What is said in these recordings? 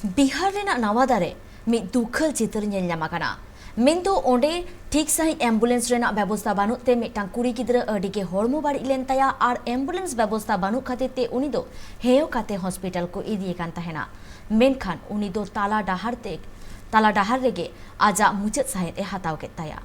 बिहार रेना नवादारे मी दुखल चित्र नेलनामाकाना मेंदो ओंडे ठीक सही एम्बुलेंस रेना व्यवस्था बानुते मिटांग कुड़ी गिद्रा अडी के हॉर्मो बाड़ी लेन तया आर एम्बुलेंस व्यवस्था बानु खातिर ते उनी दो हेयो काते हॉस्पिटल को इदिए कान तहेना मेनखान उनी दो ताला डाहार रेगे आजा मुचत साहेत ए हताव के तया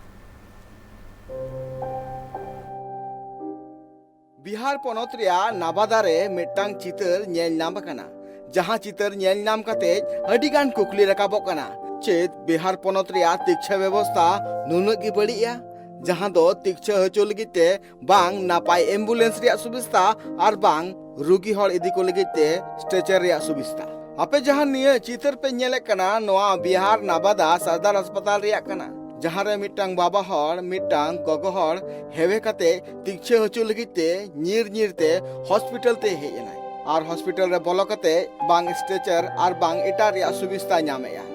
बिहार पनत रिया नाबादारे मिटांग चितर नेल नाम कना जहां चितर नेल नाम काते अडिगान कुकली रकाबोक कना चेत बिहार पनत रिया शिक्षा व्यवस्था नुनुक गी बड़िया जहां दो शिक्षा हचो लगिते बांग नापाय एम्बुलेंस रिया सुविस्ता आर बांग रुगी हर इदी को लगिते स्ट्रेचर रिया सुविस्ता आपे जहां निये चितर पे नेले कना नोआ बिहार नाबादा सरदार अस्पताल रिया कना जहां रे मिटांग बाबा हर मिटांग गगो हर हेवे काते शिक्षा हचो लगिते नीर हॉस्पिटल ते हेयना आर हॉस्पिटल रे बोलो काते बांग स्ट्रेचर आर बांग एटा रिया सुविस्ता नामेया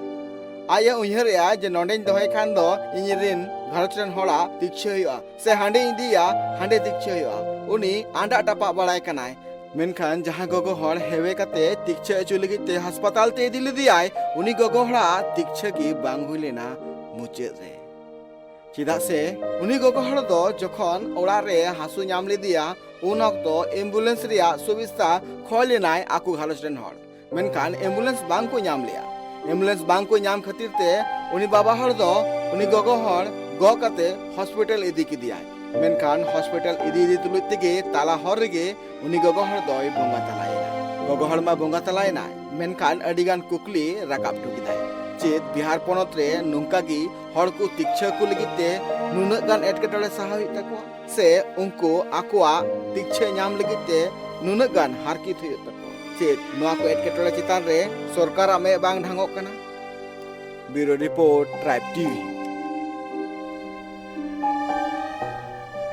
आया उयहरया जे नोंडेन दोहाय खान दो इनिरिन घरच रेन होड़ा शिक्षा हुआ से हांडे इंदिया हांडे शिक्षा हुआ उनी आंडा टापा बड़ाय कनाय मेनखान जहां गगो हर हेवे काते शिक्षा हचो लगिते अस्पताल ते इदी लिदियाय उनी गगो हड़ा शिक्षा की बांग हुइलेना मुचेद रे चिदा से उनी गगो हड़ दो जखन ओड़ा रे हासु नाम लिदिया उन अक्तो एम्बुलेंस रिया सुविस्ता खोलेनाय आकु घालस रेन हड़ मेनखान एम्बुलेंस बांग को नाम लिया एम्बुलेंस बांग को नाम खातिर ते उनी बाबा हड़ दो उनी गगो हड़ गो काते हॉस्पिटल इदी की दिया मेनखान हॉस्पिटल इदी तुलुत तेगे ताला हर रेगे उनी गगो हड़ दोय बोंगा तलायना गगो हड़ मा बोंगा तलायना मेनखान अडिगान कुकली राकाब टुकिदाय चेत बिहार पनत रे नुंका गी हड़ को शिक्षा को लगिते नुना गान एटकेटोड़े सहाय तको से उनको आकोआ शिक्षा नाम लगिते नुना गान हारकित हुई तको चेत नोआ को एटकेटोड़े चितान रे सरकार आमे बांग ढांगोक कना ब्यूरो रिपोर्ट ट्राइब टीवी।